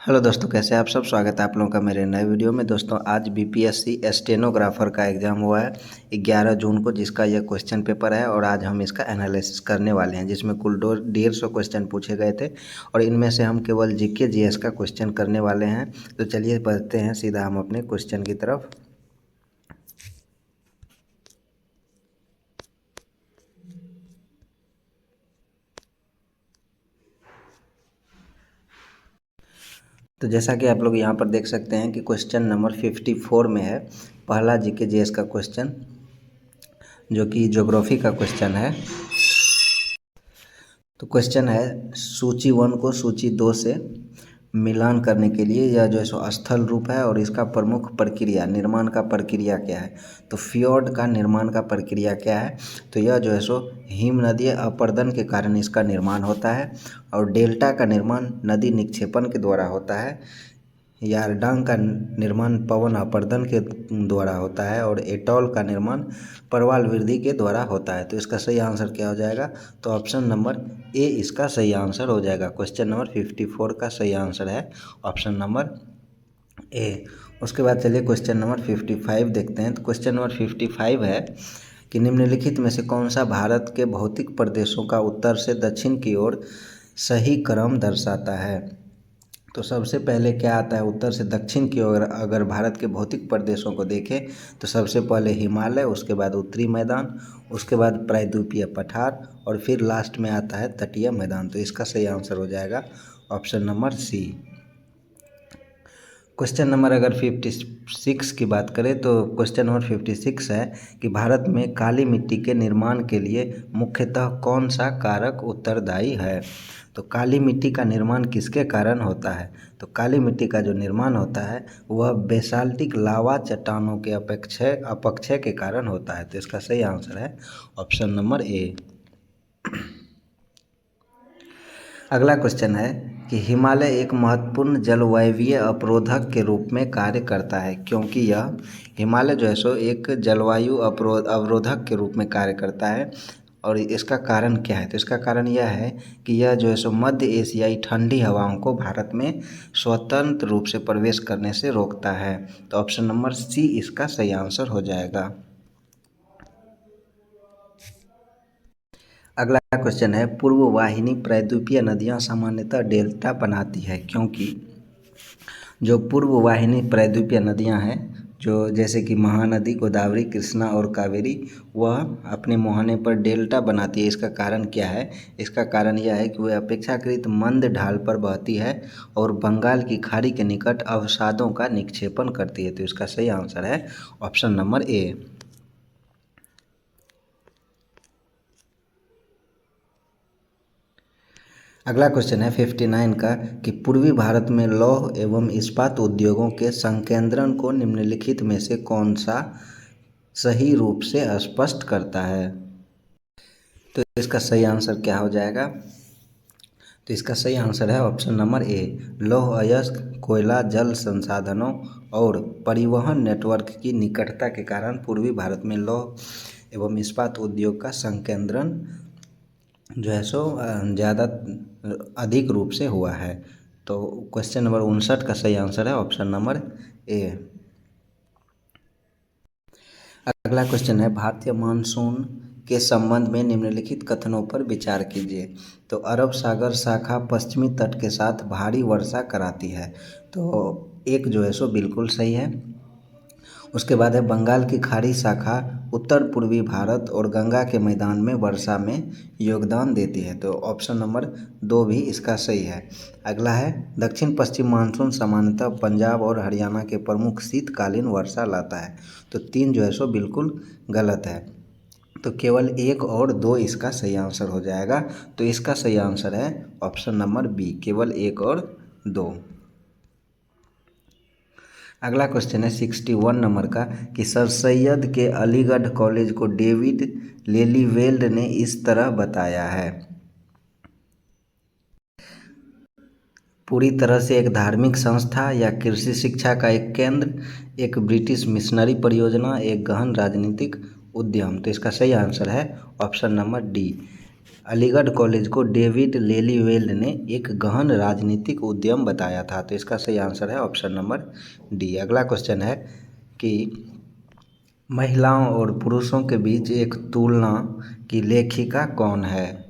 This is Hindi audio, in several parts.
हेलो दोस्तों, कैसे हैं आप सब। स्वागत है आप लोगों का मेरे नए वीडियो में। दोस्तों आज बीपीएससी स्टेनोग्राफर का एग्ज़ाम हुआ है 11 जून को, जिसका यह क्वेश्चन पेपर है और आज हम इसका एनालिसिस करने वाले हैं, जिसमें कुल 150 क्वेश्चन पूछे गए थे और इनमें से हम केवल जीके जीएस का क्वेश्चन करने वाले हैं। तो चलिए बढ़ते हैं सीधा हम अपने क्वेश्चन की तरफ। तो जैसा कि आप लोग यहाँ पर देख सकते हैं कि क्वेश्चन नंबर 54 में है पहला जीके जीएस का क्वेश्चन, जो कि ज्योग्राफी का क्वेश्चन है। तो क्वेश्चन है सूची 1 को सूची 2 से मिलान करने के लिए यह जो है सो स्थल रूप है और इसका प्रमुख प्रक्रिया निर्माण का प्रक्रिया क्या है। तो फ्योर्ड का निर्माण का प्रक्रिया क्या है। तो यह जो है सो हिम नदी अपरदन के कारण इसका निर्माण होता है और डेल्टा का निर्माण नदी निक्षेपण के द्वारा होता है। यारडांग का निर्माण पवन अपर्दन के द्वारा होता है और एटॉल का निर्माण परवाल वृद्धि के द्वारा होता है। तो इसका सही आंसर क्या हो जाएगा। तो ऑप्शन नंबर ए इसका सही आंसर हो जाएगा। क्वेश्चन नंबर 54 का सही आंसर है ऑप्शन नंबर ए। उसके बाद चलिए क्वेश्चन नंबर 55 देखते हैं। तो क्वेश्चन नंबर 55 है कि निम्नलिखित में से कौन सा भारत के भौतिक प्रदेशों का उत्तर से दक्षिण की ओर सही क्रम दर्शाता है। तो सबसे पहले क्या आता है, उत्तर से दक्षिण की ओर अगर भारत के भौतिक प्रदेशों को देखें तो सबसे पहले हिमालय, उसके बाद उत्तरी मैदान, उसके बाद प्रायद्वीपीय पठार और फिर लास्ट में आता है तटीय मैदान। तो इसका सही आंसर हो जाएगा option number C. Question number अगर 56 की बात करें तो क्वेश्चन नंबर 56 है कि भारत में काली मिट्टी के निर्माण के लिए मुख्यतः कौन सा कारक उत्तरदायी है। तो काली मिट्टी का निर्माण किसके कारण होता है। तो काली मिट्टी का जो निर्माण होता है वह बेसाल्टिक लावा चट्टानों के अपक्षय के कारण होता है। तो इसका सही आंसर है ऑप्शन नंबर ए। अगला क्वेश्चन है कि हिमालय एक महत्वपूर्ण जलवायवीय अवरोधक के रूप में कार्य करता है, क्योंकि यह हिमालय जो है सो एक जलवायु अवरोधक के रूप में कार्य करता है और इसका कारण क्या है। तो इसका कारण यह है कि यह जो है सो मध्य एशियाई ठंडी हवाओं को भारत में स्वतंत्र रूप से प्रवेश करने से रोकता है। तो ऑप्शन नंबर सी इसका सही आंसर हो जाएगा। अगला क्वेश्चन है पूर्व वाहिनी प्रायद्वीपीय नदियाँ सामान्यतः डेल्टा बनाती है, क्योंकि जो पूर्व वाहिनी प्रायद्वीपीय नदियाँ हैं जो जैसे कि महानदी, गोदावरी, कृष्णा और कावेरी, वह अपने मुहाने पर डेल्टा बनाती है। इसका कारण क्या है। इसका कारण यह है कि वह अपेक्षाकृत मंद ढाल पर बहती है और बंगाल की खाड़ी के निकट अवसादों का निक्षेपण करती है। तो इसका सही आंसर है ऑप्शन नंबर ए। अगला क्वेश्चन है 59 का कि पूर्वी भारत में लौह एवं इस्पात उद्योगों के संकेंद्रण को निम्नलिखित में से कौन सा सही रूप से स्पष्ट करता है। तो इसका सही आंसर क्या हो जाएगा। तो इसका सही आंसर है ऑप्शन नंबर ए। लौह अयस्क, कोयला, जल संसाधनों और परिवहन नेटवर्क की निकटता के कारण पूर्वी भारत में लौह एवं इस्पात उद्योग का संकेंद्रण जो है सो ज़्यादा अधिक रूप से हुआ है। तो क्वेश्चन नंबर 59 का सही आंसर है ऑप्शन नंबर ए। अगला क्वेश्चन है भारतीय मानसून के संबंध में निम्नलिखित कथनों पर विचार कीजिए। तो अरब सागर शाखा पश्चिमी तट के साथ भारी वर्षा कराती है। तो एक जो है सो बिल्कुल सही है। उसके बाद है बंगाल की खाड़ी शाखा उत्तर पूर्वी भारत और गंगा के मैदान में वर्षा में योगदान देती है। तो ऑप्शन नंबर 2 भी इसका सही है। अगला है दक्षिण पश्चिम मानसून सामान्यतः पंजाब और हरियाणा के प्रमुख शीतकालीन वर्षा लाता है। तो 3 जो है सो बिल्कुल गलत है। तो केवल 1 और 2 इसका सही आंसर हो जाएगा। तो इसका सही आंसर है ऑप्शन नंबर बी, केवल 1 और 2। अगला क्वेश्चन है 61 नंबर का कि सर सैयद के अलीगढ़ कॉलेज को डेविड लेलीवेल्ड ने इस तरह बताया है। पूरी तरह से एक धार्मिक संस्था या कृषि शिक्षा का एक केंद्र, एक ब्रिटिश मिशनरी परियोजना, एक गहन राजनीतिक उद्यम। तो इसका सही आंसर है option number D, Aligarh college को डेविड लेलीवेल्ड ने एक गहन राजनीतिक उद्यम बताया था। तो इसका सही आंसर है ऑप्शन नंबर डी। अगला क्वेश्चन है कि महिलाओं और पुरुषों के बीच एक तुलना की लेखिका कौन है।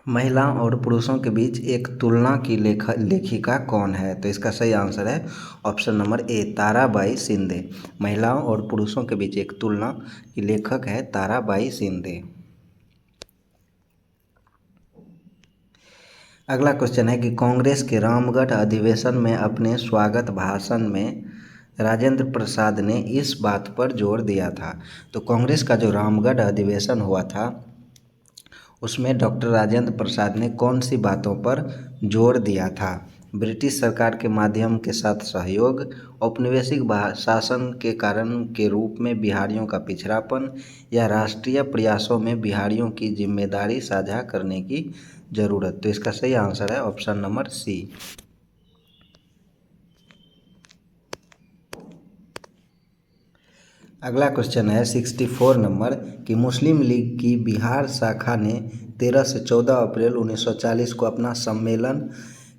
महिलाओं और पुरुषों के बीच एक तुलना की लेखिका कौन है। तो इसका सही आंसर है option number A, Tarabai Shinde. महिलाओं और पुरुषों के बीच एक तुलना की लेखक है ताराबाई शिंदे। अगला क्वेश्चन है कि कांग्रेस के रामगढ़ अधिवेशन में अपने स्वागत भाषण में राजेंद्र प्रसाद ने इस बात पर जोर दिया था। तो कांग्रेस का जो रामगढ़ अधिवेशन हुआ था उसमें डॉक्टर राजेंद्र प्रसाद ने कौन सी बातों पर जोर दिया था। ब्रिटिश सरकार के माध्यम के साथ सहयोग, औपनिवेशिक शासन के कारण के रूप में बिहारियों का पिछड़ापन, या राष्ट्रीय प्रयासों में बिहारियों की जिम्मेदारी साझा करने की जरूरत। तो इसका सही आंसर है ऑप्शन नंबर सी। अगला क्वेश्चन है 64 नंबर कि मुस्लिम लीग की बिहार शाखा ने 13 से 14 अप्रैल 1940 को अपना सम्मेलन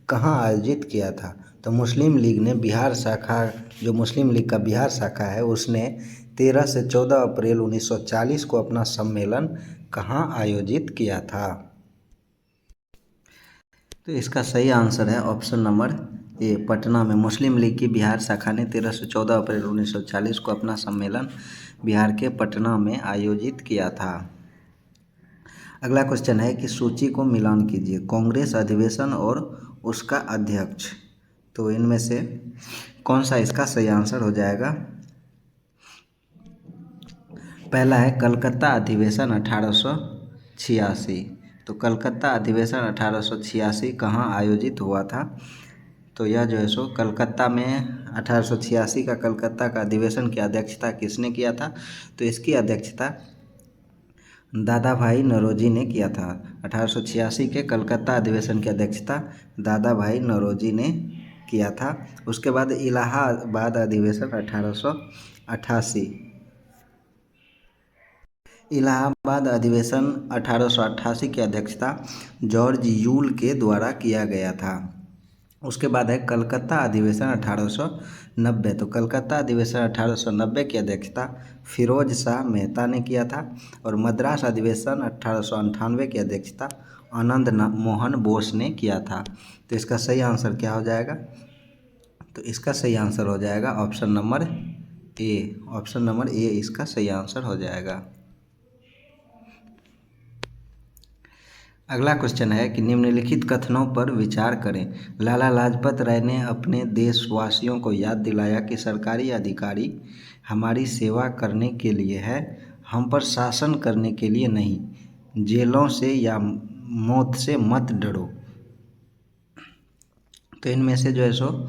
कहाँ आयोजित किया था। तो मुस्लिम लीग ने बिहार शाखा, जो मुस्लिम लीग का बिहार शाखा है उसने 13 से 14 अप्रैल 1940 को अपना सम्मेलन कहाँ आयोजित किया था। तो इसका सही आंसर है ऑप्शन नंबर ए, पटना में। मुस्लिम लीग की बिहार शाखा ने 13 से 14 अप्रैल 1940 को अपना सम्मेलन बिहार के पटना में आयोजित किया था। अगला क्वेश्चन है कि सूची को मिलान कीजिए, कांग्रेस अधिवेशन और उसका अध्यक्ष। तो इनमें से कौन सा इसका सही आंसर हो जाएगा। पहला है कलकत्ता अधिवेशन 1886। तो कलकत्ता अधिवेशन 1886 कहाँ आयोजित हुआ था। तो यह जो है सो कलकत्ता में 1886 का कलकत्ता का अधिवेशन की अध्यक्षता किसने किया था। तो इसकी अध्यक्षता दादा भाई नौरोजी ने किया था। 1886 के कलकत्ता अधिवेशन की अध्यक्षता दादा भाई नौरोजी ने किया था। उसके बाद इलाहाबाद अधिवेशन 1888। इलाहाबाद अधिवेशन 1888 की अध्यक्षता जॉर्ज यूल के द्वारा किया गया था। उसके बाद है कलकत्ता अधिवेशन 1890। तो कलकत्ता अधिवेशन 1890 की अध्यक्षता फिरोज शाह मेहता ने किया था। और मद्रास अधिवेशन 1898 की अध्यक्षता आनंद मोहन बोस ने किया था। तो इसका सही आंसर क्या हो जाएगा। तो इसका सही आंसर हो जाएगा option number A. Option number A इसका सही आंसर हो जाएगा। अगला क्वेश्चन है कि निम्नलिखित कथनों पर विचार करें। लाला लाजपत राय ने अपने देशवासियों को याद दिलाया कि सरकारी अधिकारी हमारी सेवा करने के लिए है, हम पर शासन करने के लिए नहीं। जेलों से या मौत से मत डरो। तो इनमें से जो है सो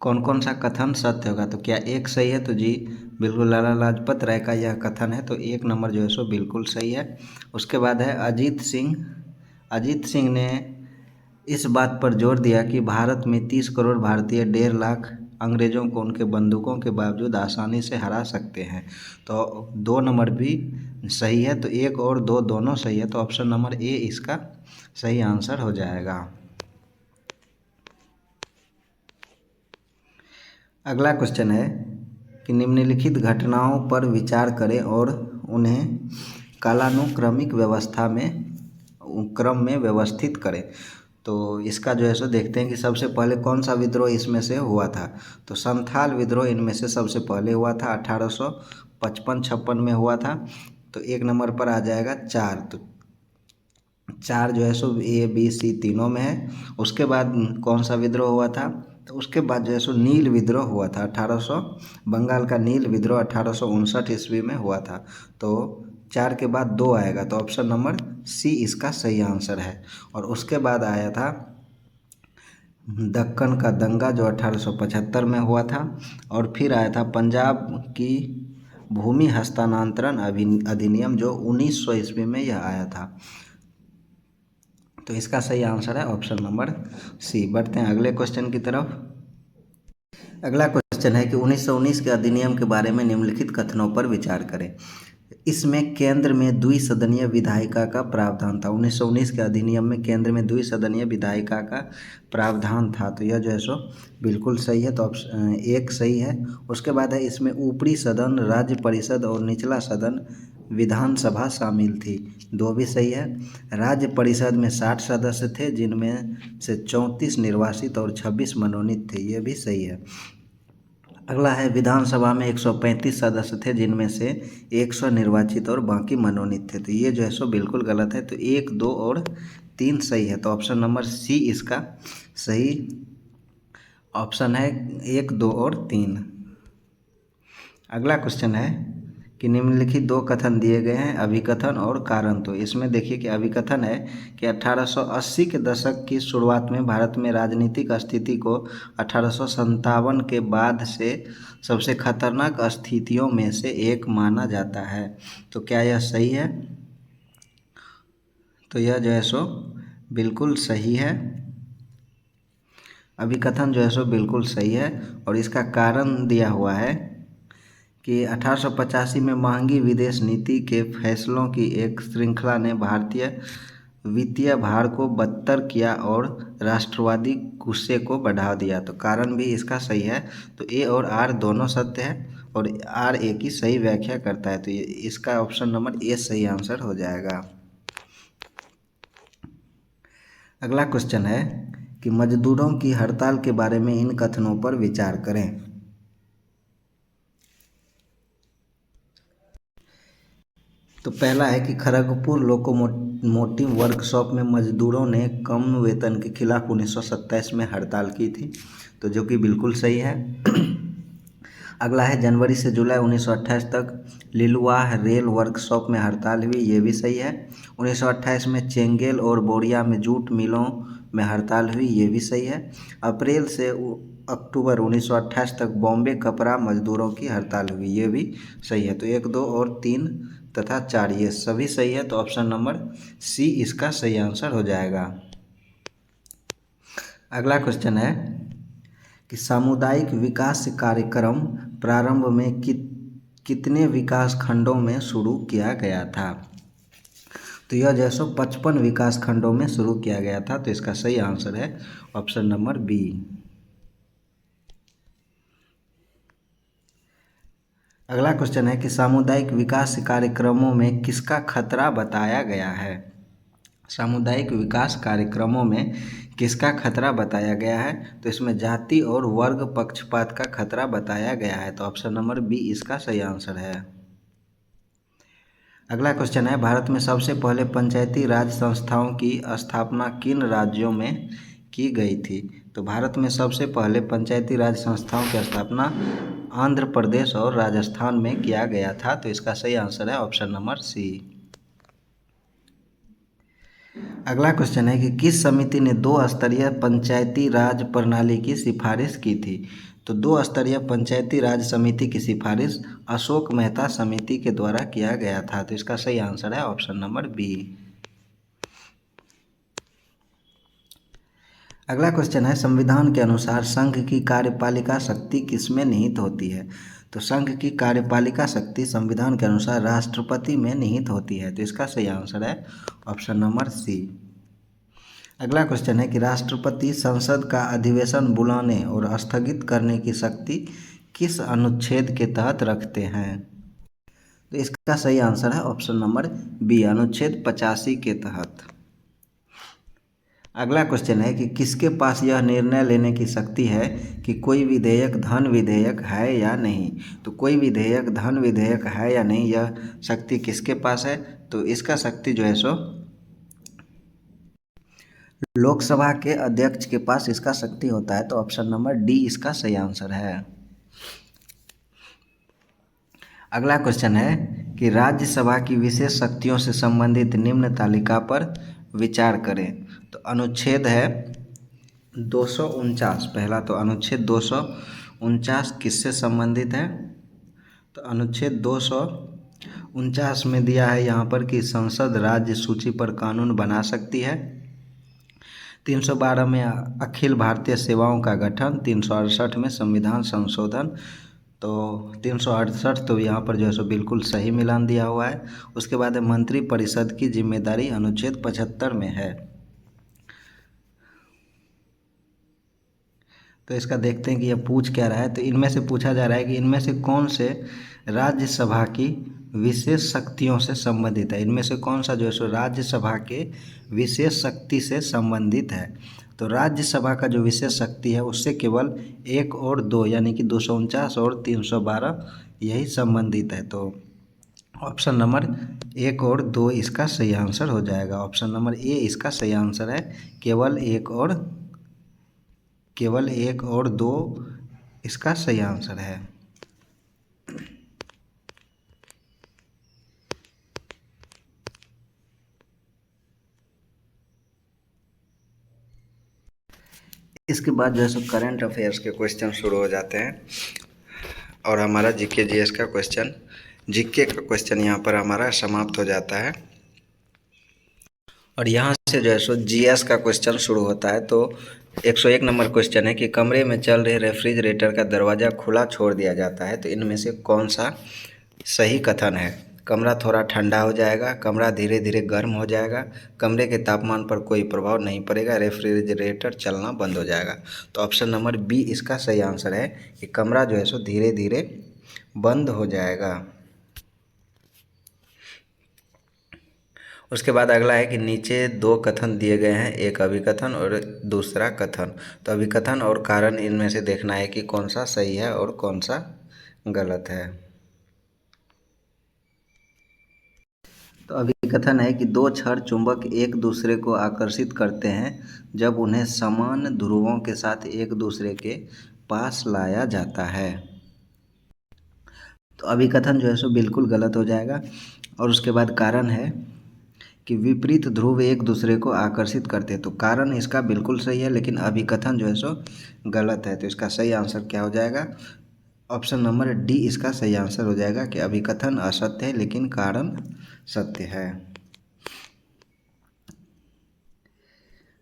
कौन कौन सा कथन सत्य होगा। तो क्या एक सही है। तो जी बिल्कुल लाला लाजपत राय का यह कथन है, तो एक नंबर जो है सो बिल्कुल सही है। उसके बाद है अजीत सिंह ने इस बात पर जोर दिया कि भारत में 30 करोड़ भारतीय 1.5 लाख अंग्रेज़ों को उनके बंदूकों के बावजूद आसानी से हरा सकते हैं। तो 2 नंबर भी सही है। तो 1 और 2 दोनों सही है। तो ऑप्शन नंबर ए इसका सही आंसर हो जाएगा। अगला क्वेश्चन है कि निम्नलिखित घटनाओं पर विचार करें और उन्हें कालानुक्रमिक क्रम में व्यवस्थित करें। तो इसका जो है सो देखते हैं कि सबसे पहले कौन सा विद्रोह इसमें से हुआ था। तो संथाल विद्रोह इनमें से सबसे पहले हुआ था, 1855-56 में हुआ था। तो 1 नंबर पर आ जाएगा 4। तो 4 जो है सो ए बी सी तीनों में है। उसके बाद कौन सा विद्रोह हुआ था। तो उसके बाद जो है सो नील विद्रोह हुआ था, बंगाल का नील विद्रोह 1859 ईस्वी में हुआ था। तो 4 के बाद 2 आएगा। तो ऑप्शन नंबर सी इसका सही आंसर है। और उसके बाद आया था दक्कन का दंगा जो 1875 में हुआ था। और फिर आया था पंजाब की भूमि हस्तांतरण अधिनियम जो 1900 ईस्वी में यह आया था। तो इसका सही आंसर है ऑप्शन नंबर सी। बढ़ते हैं अगले क्वेश्चन की तरफ। अगला क्वेश्चन है कि 1919 के अधिनियम के बारे में निम्नलिखित कथनों पर विचार करें। इसमें केंद्र में द्विसदनीय विधायिका का प्रावधान था। 1919 के अधिनियम में केंद्र में द्विसदनीय विधायिका का प्रावधान था। तो यह जो है सो बिल्कुल सही है। तो ऑप्शन एक सही है। उसके बाद है इसमें ऊपरी सदन, राज्य परिषद और निचला सदन विधानसभा शामिल थी। दो भी सही है। राज्य परिषद में 60 सदस्य थे, जिनमें से 34 निर्वाचित और 26 मनोनीत थे। ये भी सही है। अगला है विधानसभा में 135 सदस्य थे, जिनमें से 100 निर्वाचित और बाकी मनोनीत थे। तो ये जो है सो बिल्कुल गलत है। तो 1, 2 और 3 सही है। तो ऑप्शन नंबर सी इसका सही ऑप्शन है। 1, 2 और 3। अगला क्वेश्चन है कि निम्नलिखित दो कथन दिए गए हैं, अभिकथन और कारण। तो इसमें देखिए कि अभिकथन है कि 1880 के दशक की शुरुआत में भारत में राजनीतिक स्थिति को 1857 के बाद से सबसे खतरनाक स्थितियों में से एक माना जाता है। तो क्या यह सही है? तो यह जो है सो बिल्कुल सही है। अभिकथन जो है सो बिल्कुल सही है। और इसका कारण दिया हुआ है कि 1885 में महंगी विदेश नीति के फैसलों की एक श्रृंखला ने भारतीय वित्तीय भार को बदतर किया और राष्ट्रवादी गुस्से को बढ़ा दिया। तो कारण भी इसका सही है। तो ए और आर दोनों सत्य है और आर ए की सही व्याख्या करता है। तो ये इसका ऑप्शन नंबर ए सही आंसर हो जाएगा। अगला क्वेश्चन है कि मजदूरों की हड़ताल के बारे में इन कथनों पर विचार करें। तो पहला है कि खड़गपुर लोकोमोटिव वर्कशॉप में मजदूरों ने कम वेतन के खिलाफ 1927 में हड़ताल की थी। तो जो कि बिल्कुल सही है। अगला है जनवरी से जुलाई 1928 तक लिलुआह रेल वर्कशॉप में हड़ताल हुई। ये भी सही है। 1928 में चेंगेल और बोरिया में जूट मिलों में हड़ताल हुई। ये भी सही है। अप्रैल से अक्टूबर 1928 तक बॉम्बे कपड़ा मजदूरों की हड़ताल हुई। ये भी सही है। तो 1, 2 और 3 तथा 4 ये सभी सही है। तो ऑप्शन नंबर सी इसका सही आंसर हो जाएगा। अगला क्वेश्चन है कि सामुदायिक विकास कार्यक्रम प्रारंभ में कितने विकास खंडों में शुरू किया गया था? तो यह जो है सो 55 विकास खंडों में शुरू किया गया था। तो इसका सही आंसर है ऑप्शन नंबर बी। अगला क्वेश्चन है कि सामुदायिक विकास कार्यक्रमों में किसका खतरा बताया गया है? सामुदायिक विकास कार्यक्रमों में किसका खतरा बताया गया है? तो इसमें जाति और वर्ग पक्षपात का खतरा बताया गया है। तो ऑप्शन नंबर बी इसका सही आंसर है। अगला क्वेश्चन है भारत में सबसे पहले पंचायती राज संस्थाओं की स्थापना किन राज्यों में की गई थी? तो भारत में सबसे पहले पंचायती राज संस्थाओं की स्थापना आंध्र प्रदेश और राजस्थान में किया गया था। तो इसका सही आंसर है ऑप्शन नंबर सी। अगला क्वेश्चन है कि किस समिति ने 2 स्तरीय पंचायती राज प्रणाली की सिफारिश की थी? तो 2 स्तरीय पंचायती राज समिति की सिफारिश अशोक मेहता समिति के द्वारा किया गया था। तो इसका सही आंसर है ऑप्शन नंबर बी। अगला क्वेश्चन है संविधान के अनुसार संघ की कार्यपालिका शक्ति किसमें निहित होती है? तो संघ की कार्यपालिका शक्ति संविधान के अनुसार राष्ट्रपति में निहित होती है। तो इसका सही आंसर है ऑप्शन नंबर सी। अगला क्वेश्चन है कि राष्ट्रपति संसद का अधिवेशन बुलाने और स्थगित करने की शक्ति किस अनुच्छेद के तहत रखते हैं? तो इसका सही आंसर है ऑप्शन नंबर बी, अनुच्छेद 85 के तहत। अगला क्वेश्चन है कि किसके पास यह निर्णय लेने की शक्ति है कि कोई विधेयक धन विधेयक है या नहीं? तो कोई विधेयक धन विधेयक है या नहीं, यह शक्ति किसके पास है? तो इसका शक्ति जो है सो लोकसभा के अध्यक्ष के पास इसका शक्ति होता है। तो ऑप्शन नंबर डी इसका सही आंसर है। अगला क्वेश्चन है कि राज्यसभा की विशेष शक्तियों से संबंधित निम्न तालिका पर विचार करें। तो अनुच्छेद है 249। पहला तो अनुच्छेद 249 किससे संबंधित है? तो अनुच्छेद 249 में दिया है यहाँ पर कि संसद राज्य सूची पर कानून बना सकती है। 312 में अखिल भारतीय सेवाओं का गठन, 368 में संविधान संशोधन, तो 368 तो यहाँ पर जो है सो बिल्कुल सही मिलान दिया हुआ है। उसके बाद है मंत्री परिषद की जिम्मेदारी अनुच्छेद 75 में है। तो इसका देखते हैं कि यह पूछ क्या रहा है। तो इनमें से पूछा जा रहा है कि इनमें से कौन से राज्यसभा की विशेष शक्तियों से संबंधित है। इनमें से कौन सा जो है सो राज्यसभा के विशेष शक्ति से संबंधित है। तो राज्यसभा का जो विशेष शक्ति है उससे केवल 1 और 2 यानी कि 249 और 312 यही संबंधित है। तो ऑप्शन नंबर 1 और 2 इसका सही आंसर हो जाएगा। ऑप्शन नंबर ए इसका सही आंसर है। केवल एक और 2 इसका सही आंसर है। इसके बाद जो है सो करंट अफेयर्स के क्वेश्चन शुरू हो जाते हैं और हमारा जीके जीएस का क्वेश्चन, जीके का क्वेश्चन यहाँ पर हमारा समाप्त हो जाता है और यहाँ से जो है सो जीएस का क्वेश्चन शुरू होता है। तो 101 नंबर क्वेश्चन है कि कमरे में चल रहे रेफ्रिजरेटर का दरवाज़ा खुला छोड़ दिया जाता है, तो इनमें से कौन सा सही कथन है। कमरा थोड़ा ठंडा हो जाएगा, कमरा धीरे धीरे गर्म हो जाएगा, कमरे के तापमान पर कोई प्रभाव नहीं पड़ेगा, रेफ्रिजरेटर चलना बंद हो जाएगा। तो ऑप्शन नंबर बी इसका सही आंसर है कि कमरा जो है सो धीरे धीरे बंद हो जाएगा। उसके बाद अगला है कि नीचे 2 कथन दिए गए हैं, एक अभिकथन और दूसरा कथन। तो अभिकथन और कारण इनमें से देखना है कि कौन सा सही है और कौन सा गलत है। तो अभिकथन है कि 2 क्षण चुंबक एक दूसरे को आकर्षित करते हैं जब उन्हें समान ध्रुवों के साथ एक दूसरे के पास लाया जाता है। तो अभिकथन जो है सो बिल्कुल गलत हो जाएगा। और उसके बाद कारण है कि विपरीत ध्रुव एक दूसरे को आकर्षित करते हैं। तो कारण इसका बिल्कुल सही है, लेकिन अभिकथन जो है सो गलत है। तो इसका सही आंसर क्या हो जाएगा। ऑप्शन नंबर डी इसका सही आंसर हो जाएगा कि अभिकथन असत्य है लेकिन कारण सत्य है।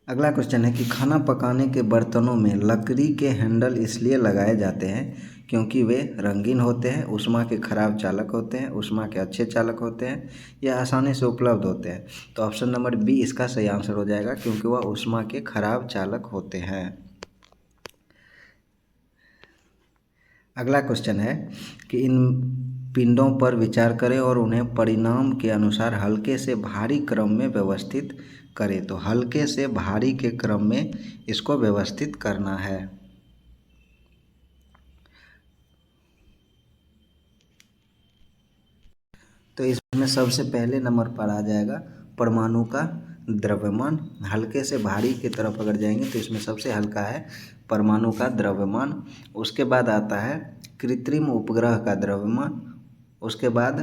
अगला क्वेश्चन है कि खाना पकाने के बर्तनों में लकड़ी के हैंडल इसलिए लगाए जाते हैं क्योंकि वे रंगीन होते हैं, ऊष्मा के खराब चालक होते हैं, ऊष्मा के अच्छे चालक होते हैं या आसानी से उपलब्ध होते हैं। तो ऑप्शन नंबर बी इसका सही आंसर हो जाएगा क्योंकि वह ऊष्मा के खराब चालक होते हैं। अगला क्वेश्चन है कि इन पिंडों पर विचार करें और उन्हें परिणाम के अनुसार हल्के से भारी क्रम में व्यवस्थित करें। तो हल्के से भारी के क्रम में इसको व्यवस्थित करना है। तो इसमें सबसे पहले नंबर पर आ जाएगा परमाणु का द्रव्यमान। हल्के से भारी की तरफ अगर जाएंगे तो इसमें सबसे हल्का है परमाणु का द्रव्यमान। उसके बाद आता है कृत्रिम उपग्रह का द्रव्यमान। उसके बाद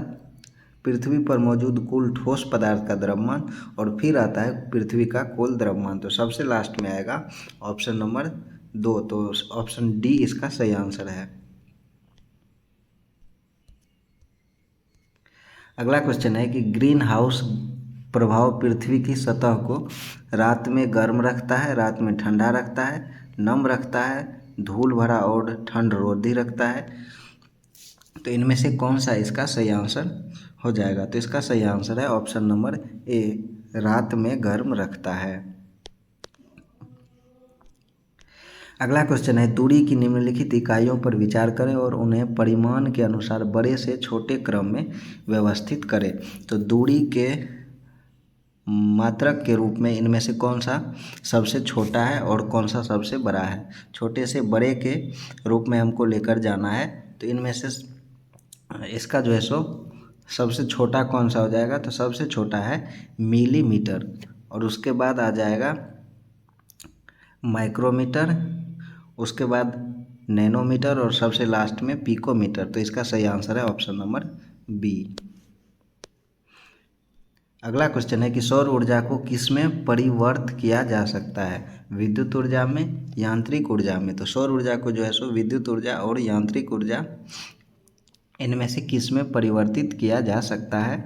पृथ्वी पर मौजूद कुल ठोस पदार्थ का द्रव्यमान और फिर आता है पृथ्वी का कुल द्रव्यमान। तो सबसे लास्ट में आएगा ऑप्शन नंबर 2। तो ऑप्शन डी इसका सही आंसर है। अगला क्वेश्चन है कि ग्रीन हाउस प्रभाव पृथ्वी की सतह को रात में गर्म रखता है, रात में ठंडा रखता है, नम रखता है, धूल भरा और ठंड रोधी रखता है। तो इनमें से कौन सा इसका सही आंसर हो जाएगा। तो इसका सही आंसर है ऑप्शन नंबर ए, रात में गर्म रखता है। अगला क्वेश्चन है दूरी की निम्नलिखित इकाइयों पर विचार करें और उन्हें परिमाण के अनुसार बड़े से छोटे क्रम में व्यवस्थित करें। तो दूरी के मात्रक के रूप में इनमें से कौन सा सबसे छोटा है और कौन सा सबसे बड़ा है। छोटे से बड़े के रूप में हमको लेकर जाना है। तो इनमें से इसका जो है सो सबसे छोटा कौन सा हो जाएगा। तो सबसे छोटा है मिलीमीटर और उसके बाद आ जाएगा माइक्रोमीटर, उसके बाद नैनोमीटर और सबसे लास्ट में पिकोमीटर। तो इसका सही आंसर है ऑप्शन नंबर बी। अगला क्वेश्चन है कि सौर ऊर्जा को किसमें परिवर्तित किया जा सकता है। विद्युत ऊर्जा में, यांत्रिक ऊर्जा में। तो सौर ऊर्जा को जो है सो विद्युत ऊर्जा और यांत्रिक ऊर्जा इनमें से किसमें परिवर्तित किया जा सकता है।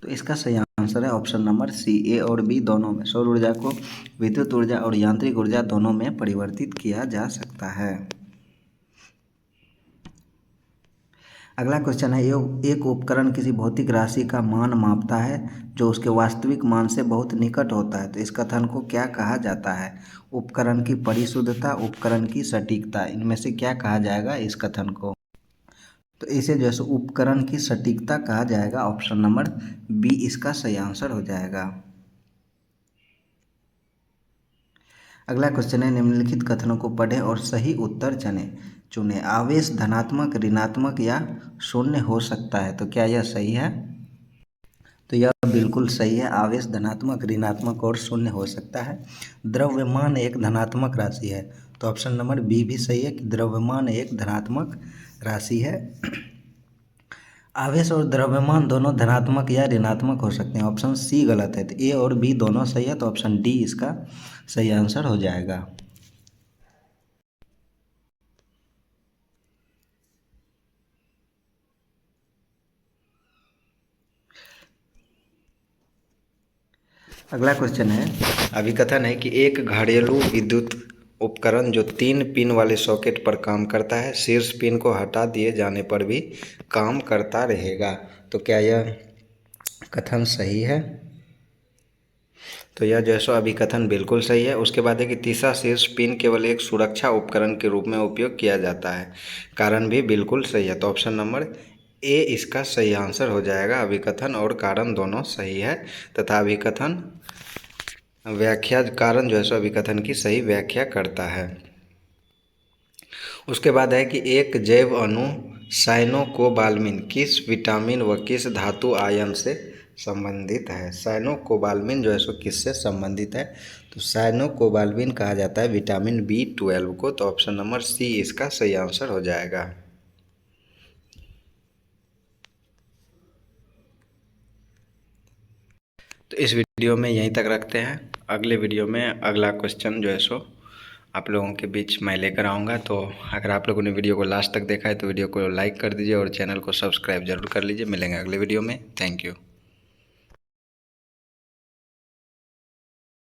तो इसका सही आंसर है ऑप्शन नंबर सी, ए और बी दोनों में। सौर ऊर्जा को विद्युत ऊर्जा और यांत्रिक ऊर्जा दोनों में परिवर्तित किया जा सकता है। अगला क्वेश्चन है, एक उपकरण किसी भौतिक राशि का मान मापता है जो उसके वास्तविक मान से बहुत निकट होता है, तो इस कथन को क्या कहा जाता है? उपकरण की परिशुद्धता, उपकरण की सटीकता, इनमें से क्या कहा जाएगा इस कथन को? तो इसे जो है उपकरण की सटीकता कहा जाएगा। ऑप्शन नंबर बी इसका सही आंसर हो जाएगा। अगला क्वेश्चन है, निम्नलिखित कथनों को पढ़ें और सही उत्तर चुने। आवेश धनात्मक, ऋणात्मक या शून्य हो सकता है, तो क्या यह सही है? तो यह बिल्कुल सही है। आवेश धनात्मक, ऋणात्मक और शून्य हो सकता है। द्रव्यमान एक धनात्मक राशि है, तो ऑप्शन नंबर बी भी सही है कि द्रव्यमान एक धनात्मक राशि है। आवेश और द्रव्यमान दोनों धनात्मक या ऋणात्मक हो सकते हैं, ऑप्शन सी गलत है। तो ए और बी दोनों सही है, तो ऑप्शन डी इसका सही आंसर हो जाएगा। अगला क्वेश्चन है, अभिकथन है कि एक घरेलू विद्युत उपकरण जो 3 पिन वाले सॉकेट पर काम करता है, शीर्ष पिन को हटा दिए जाने पर भी काम करता रहेगा, तो क्या यह कथन सही है? तो यह जो है सो अभिकथन बिल्कुल सही है। उसके बाद है कि तीसरा शीर्ष पिन केवल एक सुरक्षा उपकरण के रूप में उपयोग किया जाता है, कारण भी बिल्कुल सही है। तो ऑप्शन नंबर ए इसका सही आंसर हो जाएगा। अभिकथन और कारण दोनों सही है तथा अभिकथन व्याख्या, कारण जो है सो अभिकथन की सही व्याख्या करता है। उसके बाद है कि एक जैव अणु साइनोकोबाल्मिन किस विटामिन व किस धातु आयन से संबंधित है? साइनोकोबाल्मिन जो है सो किससे संबंधित है? तो साइनोकोबाल्मिन कहा जाता है विटामिन B12 को, तो ऑप्शन नंबर सी इसका सही आंसर हो जाएगा। तो इस वीडियो में यहीं तक रखते हैं। अगले वीडियो में अगला क्वेश्चन जो है सो आप लोगों के बीच मैं लेकर आऊँगा। तो अगर आप लोगों ने वीडियो को लास्ट तक देखा है तो वीडियो को लाइक कर दीजिए और चैनल को सब्सक्राइब जरूर कर लीजिए। मिलेंगे अगले वीडियो में। Thank you.